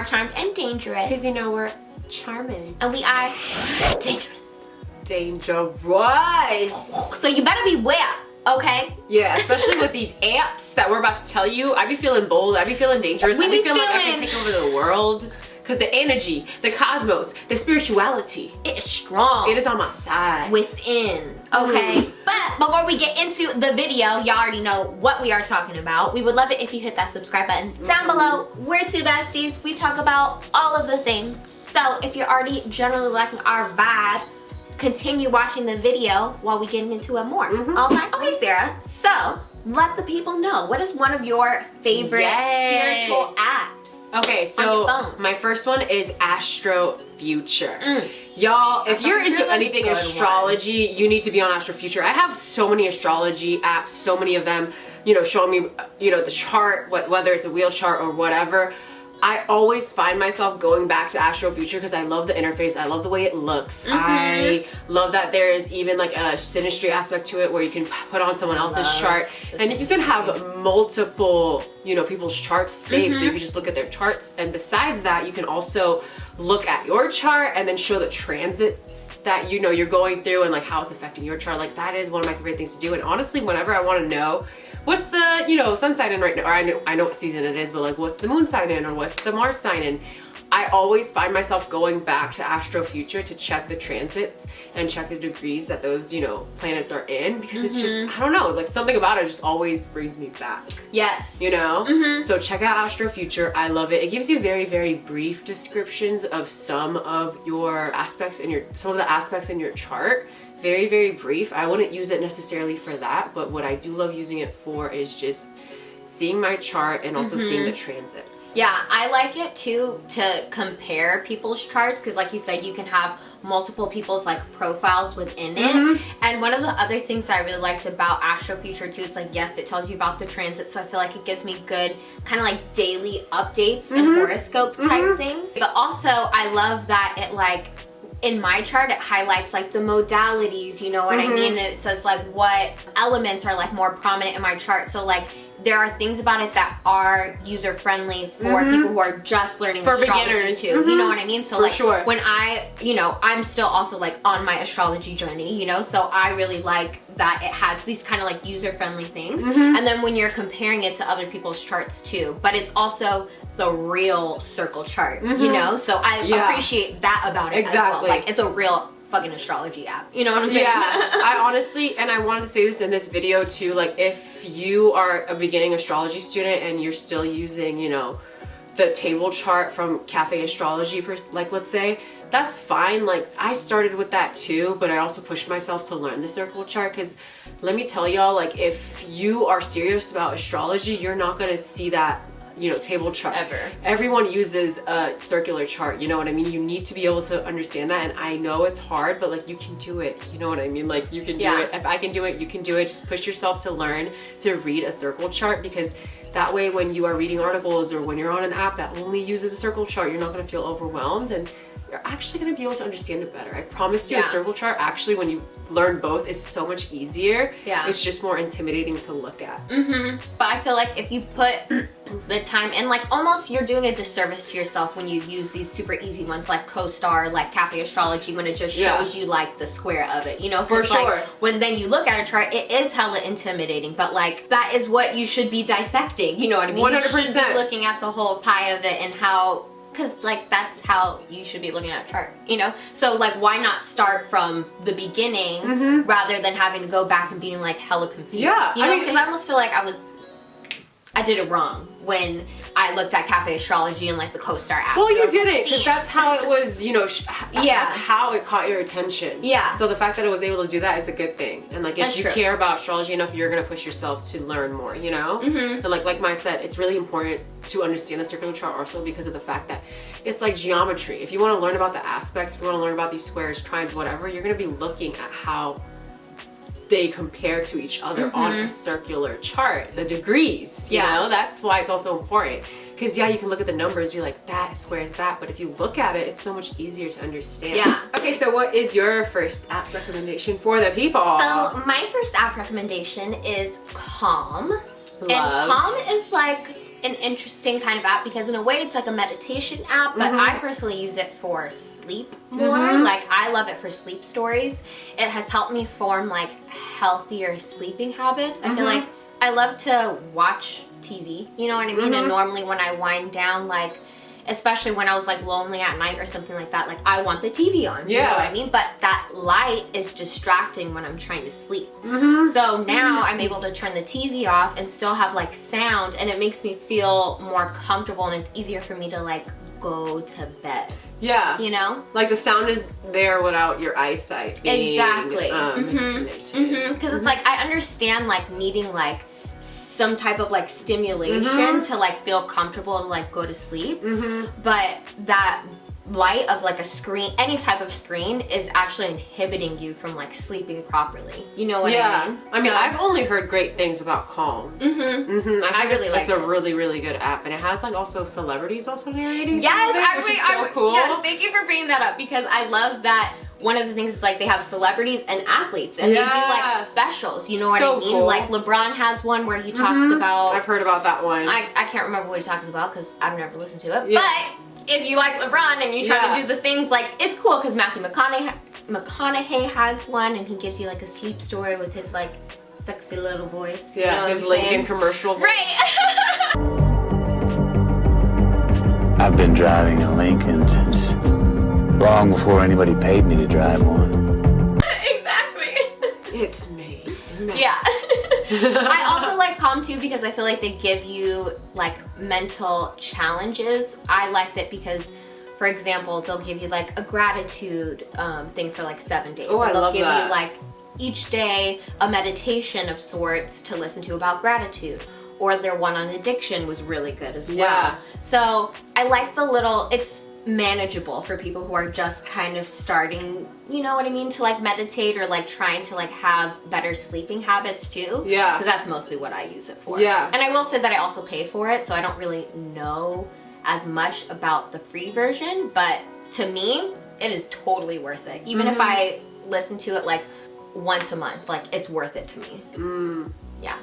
charmed and dangerous. Because you know we're charming. And we are dangerous. Dangerous. So you better beware, okay? Yeah, especially with these apps that we're about to tell you. I be feeling bold, I be feeling dangerous, I be feeling like I can take over the world. Because the energy, the cosmos, the spirituality, it is strong. It is on my side. Within, okay? But before we get into the video, y'all already know what we are talking about. We would love it if you hit that subscribe button down below. We're two besties. We talk about all of the things. So if you're already generally liking our vibe, continue watching the video while we get into it more. Okay, Sarah. So let the people know, what is one of your favorite spiritual apps? Okay, so my first one is Astro Future. Y'all, if you're into anything astrology, you need to be on Astro Future. I have so many astrology apps, so many of them, you know, showing me, you know, the chart, whether it's a wheel chart or whatever. I always find myself going back to Astro Future because I love the interface. I love the way it looks. I love that there is even like a synastry aspect to it where you can put on someone else's chart and you can have multiple, you know, people's charts saved, so you can just look at their charts. And besides that, you can also look at your chart and then show the transits that you know you're going through and like how it's affecting your chart. Like that is one of my favorite things to do. And honestly, whenever I want to know what's the, you know, sun sign in right now, or I know what season it is, but like what's the moon sign in or what's the Mars sign in, I always find myself going back to Astro Future to check the transits and check the degrees that those, you know, planets are in, because it's just, I don't know, like something about it just always brings me back. Yes. You know? So check out Astro Future. I love it. It gives you very, very brief descriptions of some of your aspects in your chart. Very, very brief. I wouldn't use it necessarily for that, but what I do love using it for is just seeing my chart and also seeing the transits. Yeah, I like it too to compare people's charts because like you said, you can have multiple people's like profiles within it. And one of the other things I really liked about Astro Future too, it's like, yes, it tells you about the transit, so I feel like it gives me good kind of like daily updates and horoscope type things. But also I love that it like, in my chart, it highlights like the modalities, you know what I mean? It says like what elements are like more prominent in my chart. So like there are things about it that are user friendly for people who are just learning astrology beginners too. You know what I mean? So like when I, you know, I'm still also like on my astrology journey, you know, so I really like that it has these kind of like user friendly things. And then when you're comparing it to other people's charts too, but it's also the real circle chart, you know? So I appreciate that about it as well. Like it's a real fucking astrology app. You know what I'm saying? Yeah, I honestly, and I wanted to say this in this video too, like if you are a beginning astrology student and you're still using, you know, the table chart from Cafe Astrology, like let's say, that's fine. Like I started with that too, but I also pushed myself to learn the circle chart because let me tell y'all, like if you are serious about astrology, you're not gonna see that, you know, table chart ever. Everyone uses a circular chart, you know what I mean? You need to be able to understand that, and I know it's hard, but like you can do it, you know what I mean? Like you can do it. If I can do it, you can do it. Just push yourself to learn to read a circle chart, because that way when you are reading articles or when you're on an app that only uses a circle chart, you're not going to feel overwhelmed and you're actually going to be able to understand it better. I promise you, a circle chart actually, when you learn both, is so much easier. It's just more intimidating to look at. But I feel like if you put the time in, like almost you're doing a disservice to yourself when you use these super easy ones like CoStar, like Cafe Astrology, when it just shows you like the square of it, you know? For sure. Like, when then you look at a chart, it is hella intimidating, but like that is what you should be dissecting, you know what I mean? 100%. You should be looking at the whole pie of it and how, because like that's how you should be looking at a chart, you know? So like why not start from the beginning rather than having to go back and being like hella confused? You know, because I almost feel like I did it wrong when I looked at Cafe Astrology and like the CoStar app. Well, you did it because that's how it was, you know, that's how it caught your attention. So the fact that it was able to do that is a good thing. And like if you care about astrology enough, you're going to push yourself to learn more, you know? And like Maya said, it's really important to understand the circular chart also because of the fact that it's like geometry. If you want to learn about the aspects, if you want to learn about these squares, triangles, whatever, you're going to be looking at how they compare to each other on a circular chart, the degrees, you know? That's why it's also important. Because you can look at the numbers, be like, that squares that, but if you look at it, it's so much easier to understand. Okay, so what is your first app recommendation for the people? So my first app recommendation is Calm. And Calm is like an interesting kind of app because in a way it's like a meditation app, but I personally use it for sleep more. Like I love it for sleep stories. It has helped me form like healthier sleeping habits. I feel like I love to watch TV, you know what I mean? And normally when I wind down, like especially when I was like lonely at night or something like that, like I want the TV on, you know what I mean? But that light is distracting when I'm trying to sleep. So now I'm able to turn the TV off and still have like sound, and it makes me feel more comfortable, and it's easier for me to like go to bed. Yeah. You know? Like the sound is there without your eyesight being exactly. Because it's like I understand like needing like some type of like stimulation to like feel comfortable to like go to sleep, but that light of like a screen, any type of screen, is actually inhibiting you from like sleeping properly. You know what I mean? I mean, I've only heard great things about Calm. I really like it. It's a really, really good app, and it has like also celebrities also narrating. Yes, which is so cool. Yes, thank you for bringing that up, because I love that. One of the things is like they have celebrities and athletes, and they do like specials, you know what I mean? Cool. Like LeBron has one where he talks about... I've heard about that one. I can't remember what he talks about because I've never listened to it, but if you like LeBron and you try to do the things, like it's cool because Matthew McConaughey has one, and he gives you like a sleep story with his like sexy little voice. Yeah, you know his Lincoln commercial voice. Right. I've been driving a Lincoln since long before anybody paid me to drive one. Exactly. It's me. Yeah. I also like Calm too because I feel like they give you like mental challenges. I like that because, for example, they'll give you like a gratitude thing for like 7 days. Oh, I love that. They'll give you like each day a meditation of sorts to listen to about gratitude. Or their one on addiction was really good as well. Yeah. So I like the little, it's manageable for people who are just kind of starting, you know what I mean, to like meditate or like trying to like have better sleeping habits too. Yeah. Because that's mostly what I use it for. Yeah. And I will say that I also pay for it, so I don't really know as much about the free version, but to me, it is totally worth it. Even if I listen to it like once a month, like it's worth it to me. Yeah.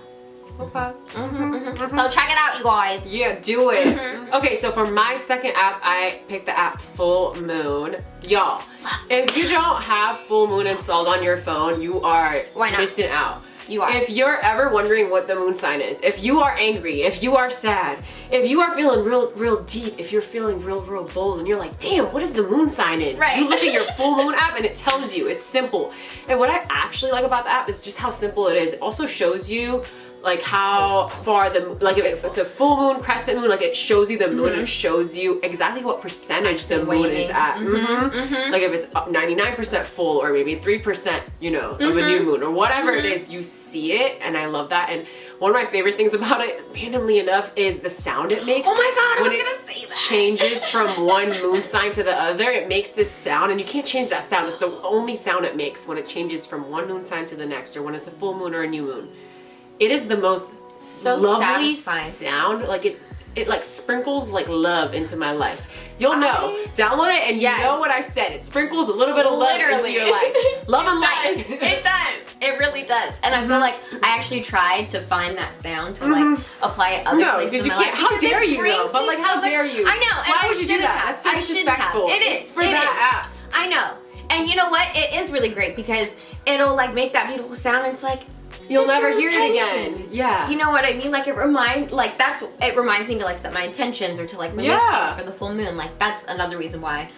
Okay. So check it out, you guys. Yeah, do it. Okay, so for my second app, I picked the app Full Moon. Y'all, if you don't have Full Moon installed on your phone, you are missing out. You are. If you're ever wondering what the moon sign is, if you are angry, if you are sad, if you are feeling real deep, if you're feeling real bold, and you're like, damn, what is the moon sign in? Right. You look at your Full Moon app and it tells you. It's simple. And what I actually like about the app is just how simple it is. It also shows you like how far the, like if it's a full moon, crescent moon, like it shows you the moon and it shows you exactly what percentage the moon is at. Like if it's 99% full or maybe 3%, you know, of a new moon or whatever it is, you see it, and I love that. And one of my favorite things about it, randomly enough, is the sound it makes. Oh my god, I was when gonna say that. Changes from one moon sign to the other, it makes this sound, and you can't change that sound. It's the only sound it makes when it changes from one moon sign to the next, or when it's a full moon or a new moon. It is the most lovely sound. Like it like sprinkles like love into my life. You'll know. Download it and you know what I said. It sprinkles a little bit of love into your life. Love and light. It does. It really does. And I feel like I actually tried to find that sound to like apply it other places in my life. How dare you though? But like how dare you? I know. Why would you do that? That's so disrespectful. It is. It's for that app. I know. And you know what? It is really great because it'll like make that beautiful sound, and it's like you'll never hear it again. Yeah. You know what I mean? Like it reminds me to like set my intentions or to like release things for the full moon. Like that's another reason why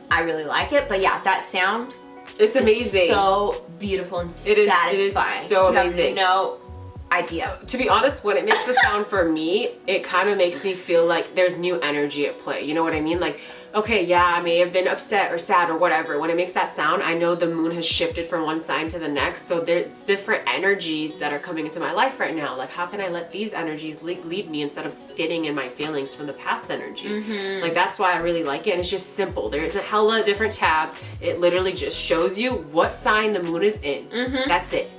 I really like it. But yeah, that sound, it's amazing. So beautiful and satisfying. It is so amazing. You have no idea. To be honest, when it makes the sound for me, it kind of makes me feel like there's new energy at play. You know what I mean? Like, okay, yeah, I may have been upset or sad or whatever. When it makes that sound, I know the moon has shifted from one sign to the next. So there's different energies that are coming into my life right now. Like, how can I let these energies lead me instead of sitting in my feelings from the past energy? Like, that's why I really like it. And it's just simple. There's a hella different tabs. It literally just shows you what sign the moon is in. That's it.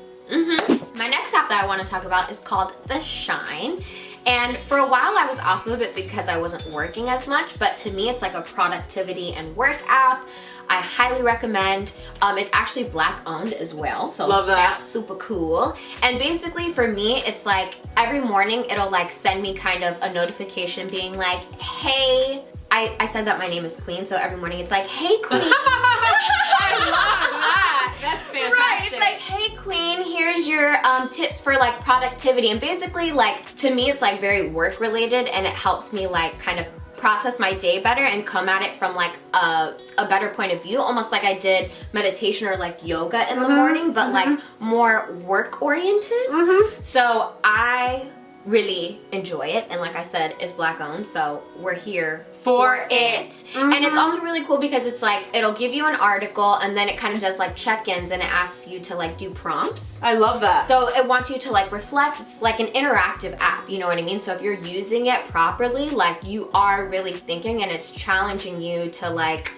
My next app that I want to talk about is called The Shine. And for a while I was off of it because I wasn't working as much, but to me it's like a productivity and work app. I highly recommend. It's actually Black owned as well, so love that. That's super cool. And basically for me, it's like every morning it'll like send me kind of a notification being like, hey, I said that my name is Queen, so every morning it's like, hey Queen. I love that. That's fantastic. Right, it's like, hey Queen, here's your tips for like productivity. And basically like, to me it's like very work related, and it helps me like kind of process my day better and come at it from like a better point of view, almost like I did meditation or like yoga in the morning, but like more work oriented. So I really enjoy it, and like I said, it's Black owned, so we're here for it. And it's also really cool because it's like, it'll give you an article and then it kind of does like check-ins and it asks you to like do prompts. I love that. So it wants you to like reflect. It's like an interactive app, you know what I mean? So if you're using it properly, like you are really thinking, and it's challenging you to like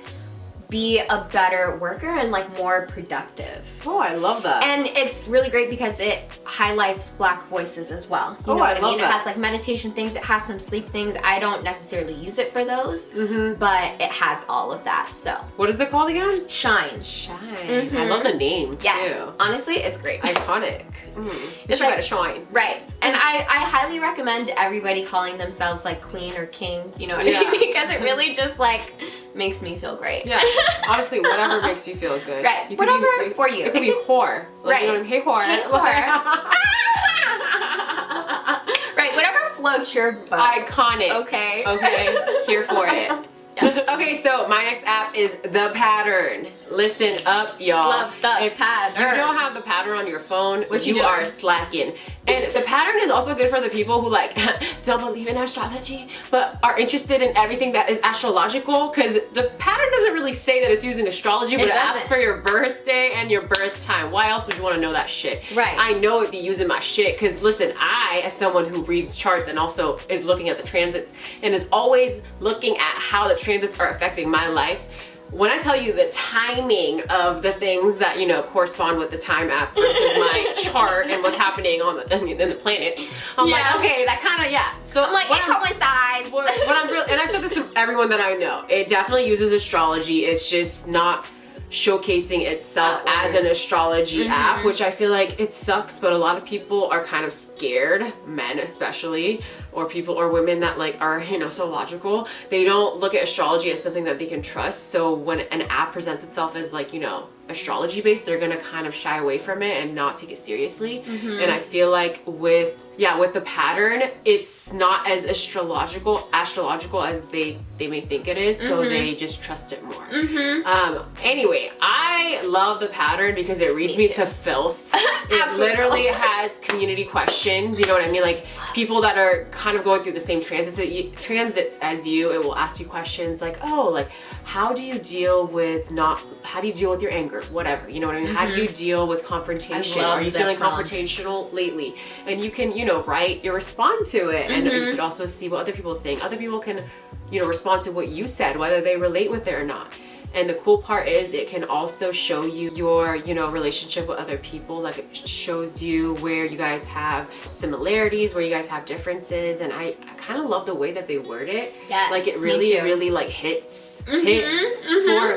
be a better worker and like more productive. Oh, I love that. And it's really great because it highlights Black voices as well. You know what I mean? It has like meditation things, it has some sleep things. I don't necessarily use it for those, but it has all of that. So what is it called again? Shine. Shine. I love the name too. Honestly, it's great. Iconic. It's like like a shine. Right. And I highly recommend everybody calling themselves like Queen or King, you know what I mean? Because it really just like makes me feel great. Yeah. Honestly, whatever makes you feel good. Right. You Whatever be, like, for you. It could be whore. Like, Right. You know what I mean? Hey whore. Hey whore. Right. Whatever floats your boat. Iconic. Okay. Okay. Here for it. Okay, so my next app is The Pattern. Listen up, y'all. Love the if pattern. you don't have The Pattern on your phone, What you you are doing? slacking. And The Pattern is also good for the people who like don't believe in astrology, but are interested in everything that is astrological, because The Pattern doesn't really say that it's using astrology, but it asks for your birthday and your birth time. Why else would you want to know that shit? Right. I know it'd be using my shit, because listen, I, as someone who reads charts and also is looking at the transits and is always looking at how the transits are affecting my life, when I tell you the timing of the things that, you know, correspond with the time app versus my chart and what's happening on the, in the planets, I'm like, okay, that kind of, So I'm like, it coincides. What I'm really, and I've said this to everyone that I know, it definitely uses astrology. It's just not showcasing itself as an astrology app, which I feel like it sucks, but a lot of people are kind of scared, men especially, or people or women that like are, you know, so logical. They don't look at astrology as something that they can trust. So when an app presents itself as like, you know, astrology based, they're gonna kind of shy away from it and not take it seriously. And I feel like with The Pattern, it's not as astrological as they may think it is, so they just trust it more. Anyway, I love The Pattern because it reads me to filth. It literally has community questions, you know what I mean? Like people that are kind of going through the same transits as you, it will ask you questions like, oh, like how do you deal with your anger, whatever, you know what I mean? How do you deal with confrontation? Are you feeling confrontational lately? And you can, you know, write your respond to it, and you could also see what other people are saying. Other people can, you know, respond to what you said, whether they relate with it or not. And the cool part is it can also show you your, you know, relationship with other people. Like it shows you where you guys have similarities, where you guys have differences. And I kind of love the way that they word it. Yes, like it really like hits for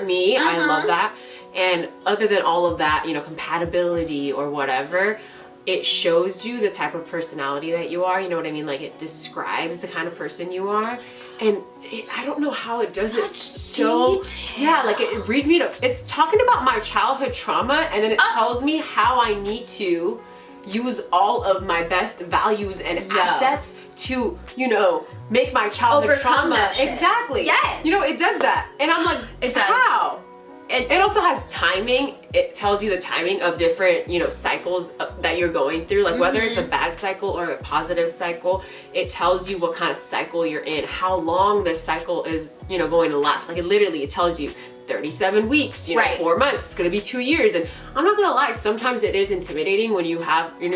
me. I love that. And other than all of that, you know, compatibility or whatever, it shows you the type of personality that you are, you know what I mean? Like it describes the kind of person you are. And I don't know how it does it so detail. Yeah, like it reads me to, it's talking about my childhood trauma, and then it tells me how I need to use all of my best values and assets to, you know, make my childhood Overcome trauma. that shit. Exactly. Yes. You know, it does that. And I'm like, It does. how? It also has timing. It tells you the timing of different, you know, cycles that you're going through. Like whether it's a bad cycle or a positive cycle, it tells you what kind of cycle you're in, how long this cycle is, you know, going to last. Like it tells you 37 weeks, you know, 4 months, it's gonna be 2 years. And I'm not gonna lie, sometimes it is intimidating when you're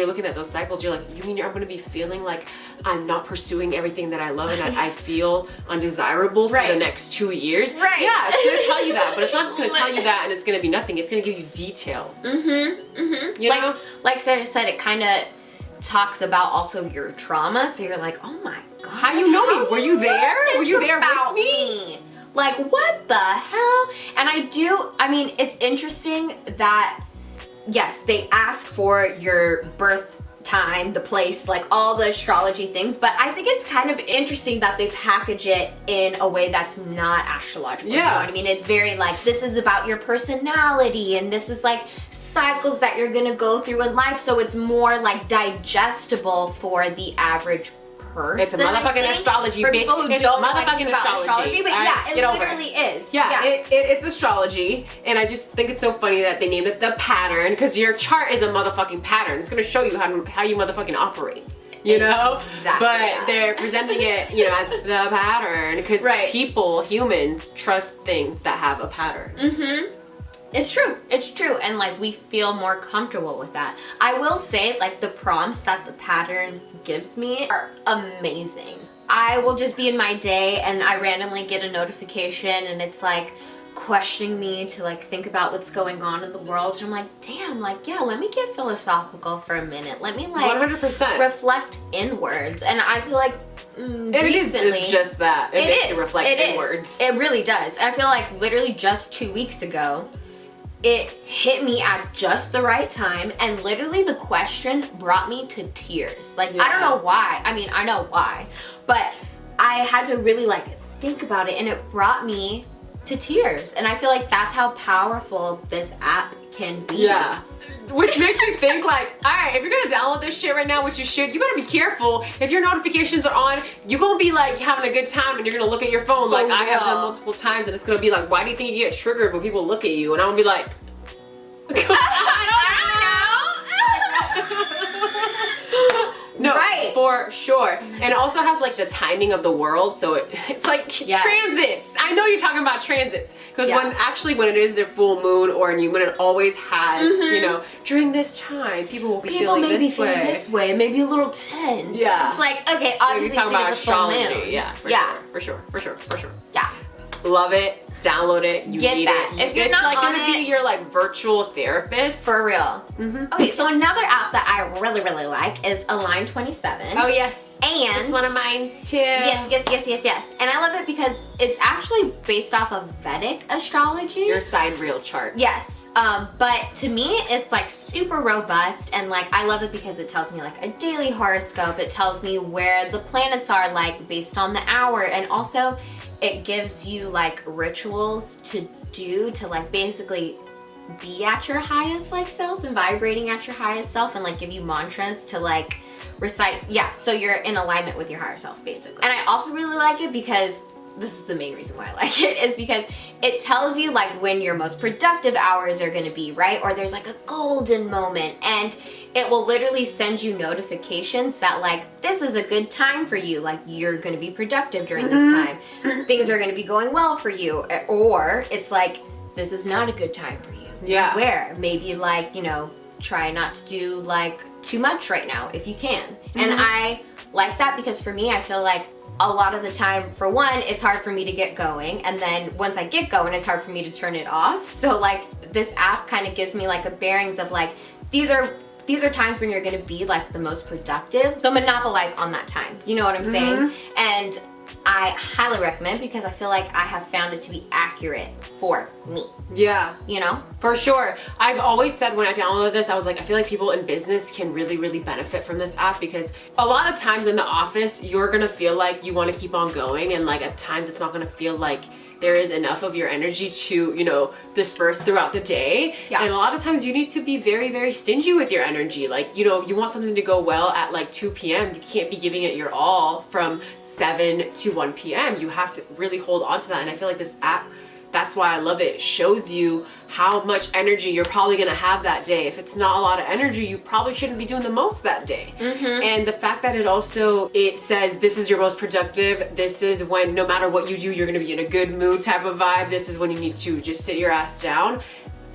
looking at those cycles. You're like, you mean I'm gonna be feeling like I'm not pursuing everything that I love and that I feel undesirable for the next 2 years? Right. Yeah, it's gonna tell you that, but it's not just gonna tell you that and it's gonna be nothing. It's gonna give you details. You know? Like Sarah said, it kind of talks about also your trauma. So you're like, oh my God. How you know me? Were you there? Were you there with about me? Like, what the hell? And I mean, it's interesting that, yes, they ask for your birth time, the place, like all the astrology things, but I think it's kind of interesting that they package it in a way that's not astrological. Yeah. You know what I mean? It's very like, this is about your personality, and this is like cycles that you're gonna go through in life, so it's more like digestible for the average person. It's a motherfucking astrology, for bitch. people who It's don't motherfucking know about astrology. But yeah, it literally is. Yeah, it's astrology, and I just think it's so funny that they named it the pattern, because your chart is a motherfucking pattern. It's gonna show you how you motherfucking operate. You know? Exactly, but yeah. they're presenting it, you know, as the pattern, because humans, trust things that have a pattern. Mm-hmm. It's true, and like we feel more comfortable with that. I will say, like, the prompts that the pattern gives me are amazing. I will just be in my day and I randomly get a notification and it's like questioning me to like think about what's going on in the world, and I'm like, damn, like, yeah, let me get philosophical for a minute. Let me like 100% reflect inwards. And I feel like recently, it's just that. It makes you reflect inwards. It really does. I feel like literally just 2 weeks ago, it hit me at just the right time, and literally the question brought me to tears. Like, I don't know why. I mean, I know why, but I had to really like think about it, and it brought me to tears. And I feel like that's how powerful this app can be. Yeah. Which makes me think like, alright, if you're gonna download this shit right now, which you should, you better be careful. If your notifications are on, you're gonna be like having a good time and you're gonna look at your phone like I have done multiple times, and it's gonna be like, why do you think you get triggered when people look at you? And I'm gonna be like, no, right. For sure. And it also has like the timing of the world, so it's like transits. I know you're talking about transits, because when it is their full moon, or when it always has, you know, during this time, people will be feeling this way, maybe a little tense. Yeah. It's like, okay, obviously you're talking about it's a full astrology. moon. Yeah, for sure. Yeah. Love it. Download it. You Get need that. it. If you're not like on gonna be your like virtual therapist. For real. Okay, so another app that I really like is Align 27. Oh yes. And it's one of mine too. Yes. And I love it because it's actually based off of Vedic astrology. Your sidereal chart. Yes. But to me, it's like super robust, and like I love it because it tells me like a daily horoscope. It tells me where the planets are like based on the hour, and also it gives you like rituals to do to like basically be at your highest like self and vibrating at your highest self, and like give you mantras to like recite. Yeah, so you're in alignment with your higher self basically. And I also really like it because this is the main reason why I like it, is because it tells you like when your most productive hours are going to be, right? Or there's like a golden moment, and it will literally send you notifications that like, this is a good time for you, like you're going to be productive during this time, things are going to be going well for you. Or it's like, this is not a good time for you. Yeah. Where maybe like, you know, try not to do like too much right now if you can. And I like that because for me, I feel like a lot of the time, for one, it's hard for me to get going, and then once I get going, it's hard for me to turn it off. So like this app kind of gives me like a bearings of like, these are times when you're gonna be like the most productive, so monopolize on that time. You know what I'm saying? And I highly recommend, because I feel like I have found it to be accurate for me. Yeah. You know? For sure. I've always said when I downloaded this, I was like, I feel like people in business can really benefit from this app, because a lot of times in the office, you're gonna feel like you wanna keep on going, and like at times it's not gonna feel like there is enough of your energy to, you know, disperse throughout the day. Yeah. And a lot of times you need to be very stingy with your energy. Like, you know, you want something to go well at like 2 p.m. You can't be giving it your all from 7 to 1 p.m. You have to really hold on to that. And I feel like this app, that's why I love it. It shows you how much energy you're probably gonna have that day. If it's not a lot of energy, you probably shouldn't be doing the most that day. And the fact that it says this is your most productive, this is when no matter what you do, you're gonna be in a good mood type of vibe, this is when you need to just sit your ass down.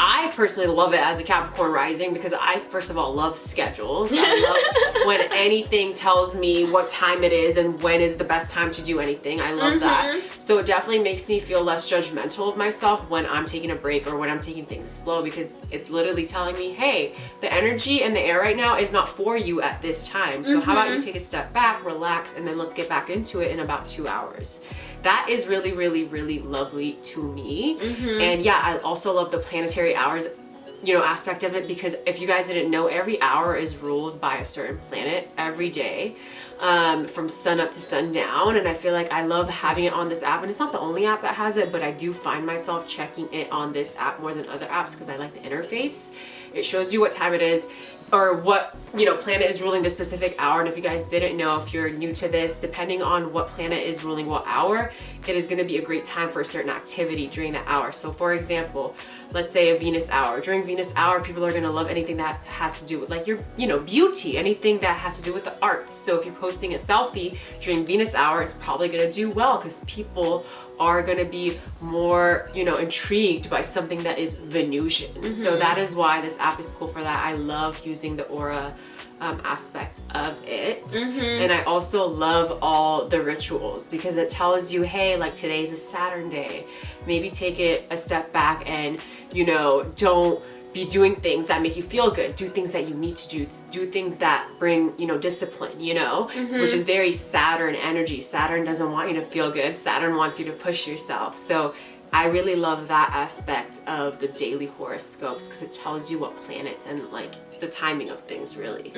I personally love it as a Capricorn rising because I, first of all, love schedules. I love when anything tells me what time it is and when is the best time to do anything. I love that. So it definitely makes me feel less judgmental of myself when I'm taking a break or when I'm taking things slow, because it's literally telling me, hey, the energy and the air right now is not for you at this time. So how about you take a step back, relax, and then let's get back into it in about 2 hours. That is really, really, really lovely to me. And yeah, I also love the planetary hours, you know, aspect of it, because if you guys didn't know, every hour is ruled by a certain planet every day, from sun up to sundown. And I feel like I love having it on this app, and it's not the only app that has it, but I do find myself checking it on this app more than other apps because I like the interface. It shows you what time it is, or what, you know, planet is ruling this specific hour. And if you guys didn't know, if you're new to this, depending on what planet is ruling what hour, it is going to be a great time for a certain activity during that hour. So for example, let's say a Venus hour. During Venus hour, people are going to love anything that has to do with like your, you know, beauty, anything that has to do with the arts. So if you're posting a selfie during Venus hour, it's probably going to do well because people are going to be more, you know, intrigued by something that is Venusian. So that is why this app is cool for that. I love using the aura aspect of it. And I also love all the rituals because it tells you, hey, like today's a Saturn day. Maybe take it a step back and, you know, don't be doing things that make you feel good. Do things that you need to do. Do things that bring, you know, discipline, you know, which is very Saturn energy. Saturn doesn't want you to feel good. Saturn wants you to push yourself. So I really love that aspect of the daily horoscopes because it tells you what planets and like the timing of things really.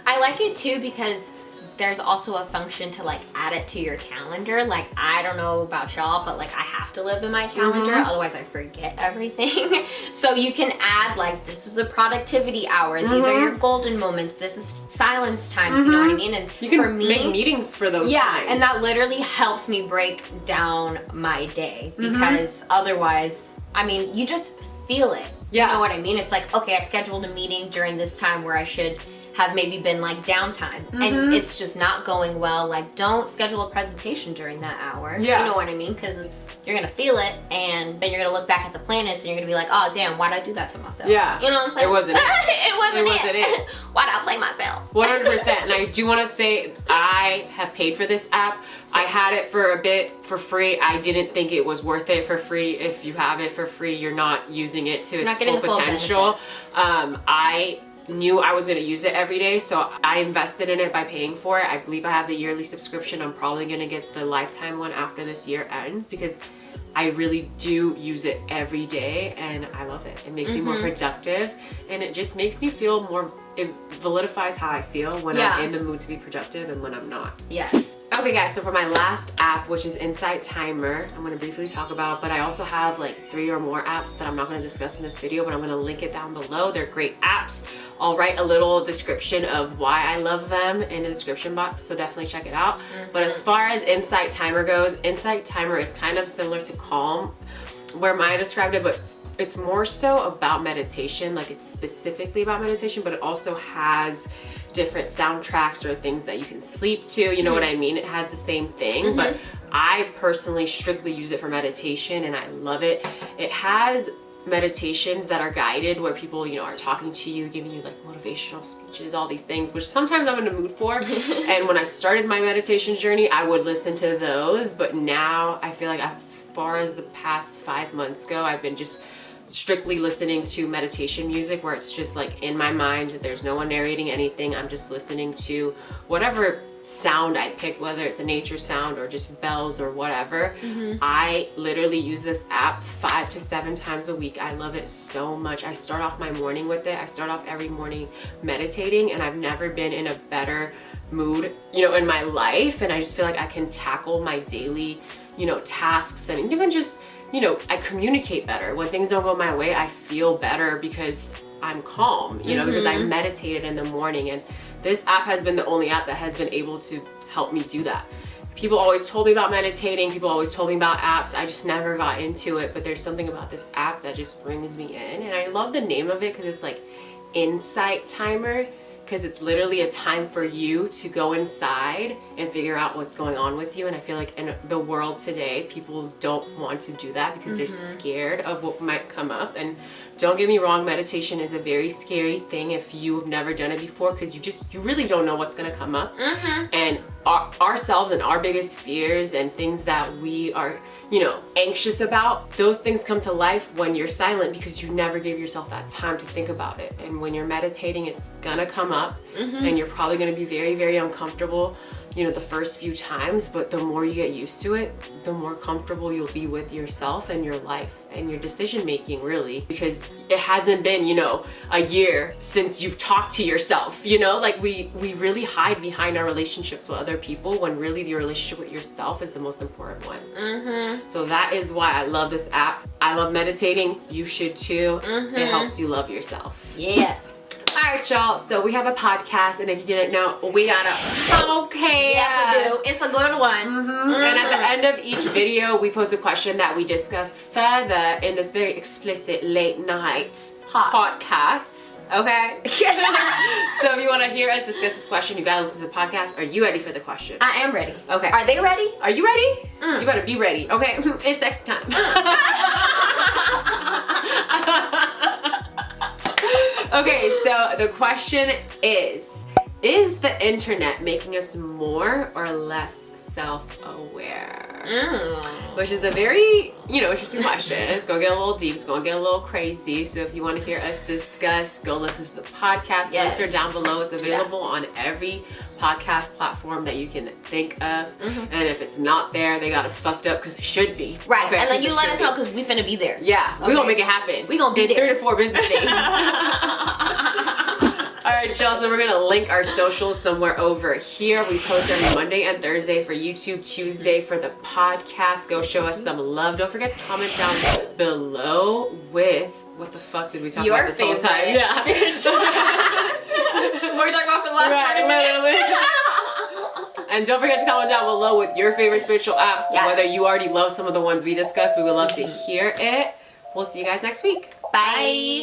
I like it too because there's also a function to like add it to your calendar. Like, I don't know about y'all, but like I have to live in my calendar, otherwise I forget everything. So you can add like, this is a productivity hour, these are your golden moments, this is silence times, you know what I mean? And you can for me, make meetings for those times. And that literally helps me break down my day because otherwise, I mean, you just feel it. You know what I mean? It's like, okay, I scheduled a meeting during this time where I should have maybe been like downtime and it's just not going well. Like, don't schedule a presentation during that hour. You know what I mean? Because you're gonna feel it, and then you're gonna look back at the planets and you're gonna be like, oh damn, why'd I do that to myself? You know what I'm saying? It wasn't it. It wasn't it. Why'd I play myself? 100%. And I do want to say, I have paid for this app. I had it for a bit for free. I didn't think it was worth it for free. If you have it for free, you're not using it to its full potential. I knew I was going to use it every day, so I invested in it by paying for it. I believe I have the yearly subscription. I'm probably going to get the lifetime one after this year ends because I really do use it every day and I love it. It makes me more productive and it just makes me feel more, it validifies how I feel when I'm in the mood to be productive and when I'm not. Okay guys, so for my last app, which is Insight Timer, I'm going to briefly talk about, but I also have like 3 or more apps that I'm not going to discuss in this video, but I'm going to link it down below. They're great apps. I'll write a little description of why I love them in the description box, so definitely check it out. But as far as Insight Timer goes, Insight Timer is kind of similar to Calm, where Maya described it, but it's more so about meditation. Like, it's specifically about meditation, but it also has different soundtracks or things that you can sleep to, you know what I mean? It has the same thing, but I personally strictly use it for meditation and I love it. It has meditations that are guided where people, you know, are talking to you, giving you like motivational speeches, all these things, which sometimes I'm in the mood for. And when I started my meditation journey, I would listen to those, but now I feel like as far as the past 5 months go, I've been just strictly listening to meditation music where it's just like in my mind, there's no one narrating anything, I'm just listening to whatever sound I pick, whether it's a nature sound or just bells or whatever. I literally use this app 5 to 7 times a week. I love it so much. I start off my morning with it. I start off every morning meditating and I've never been in a better mood, you know, in my life, and I just feel like I can tackle my daily, you know, tasks and even just, you know, I communicate better. When things don't go my way, I feel better because I'm calm, you know, because I meditated in the morning. And this app has been the only app that has been able to help me do that. People always told me about meditating. People always told me about apps. I just never got into it, but there's something about this app that just brings me in. And I love the name of it because it's like Insight Timer. because it's literally a time for you to go inside and figure out what's going on with you. And I feel like in the world today, people don't want to do that because they're scared of what might come up. And don't get me wrong, meditation is a very scary thing if you've never done it before, because you really don't know what's gonna come up. And ourselves and our biggest fears and things that we are, you know, anxious about, those things come to life when you're silent, because you never gave yourself that time to think about it. And when you're meditating, it's gonna come up, and you're probably gonna be very, very uncomfortable, you know, the first few times, but the more you get used to it, the more comfortable you'll be with yourself and your life and your decision making, really, because it hasn't been, you know, a year since you've talked to yourself, you know, like we really hide behind our relationships with other people when really your relationship with yourself is the most important one. So that is why I love this app. I love meditating. You should too. It helps you love yourself. Yes. Alright, y'all, so we have a podcast, and if you didn't know, we got a podcast. Yeah, we do. It's a good one. And at the end of each video, we post a question that we discuss further in this very explicit late night podcast. Okay? So if you want to hear us discuss this question, you gotta listen to the podcast. Are you ready for the question? I am ready. Okay. Are they ready? Are you ready? You better be ready. Okay, it's sex time. Okay, so the question is the internet making us more or less self-aware? Which is a very, you know, interesting question. It's gonna get a little deep, it's gonna get a little crazy. So if you want to hear us discuss, go listen to the podcast. Links are down below. It's available on every podcast platform that you can think of. And if it's not there, they got us fucked up, because it should be. Right, Okay, and then you let us be. know, because we finna be there. Yeah, we gonna make it happen. We gonna be in there. 3 to 4 business days. Alright, y'all, so we're gonna link our socials somewhere over here. We post every Monday and Thursday for YouTube, Tuesday for the podcast. Go show us some love. Don't forget to comment down below with what the fuck did we talk about this whole time? Yeah. What were we talking about for the last 40 minutes? And don't forget to comment down below with your favorite spiritual apps. Whether you already love some of the ones we discussed, we would love to hear it. We'll see you guys next week. Bye.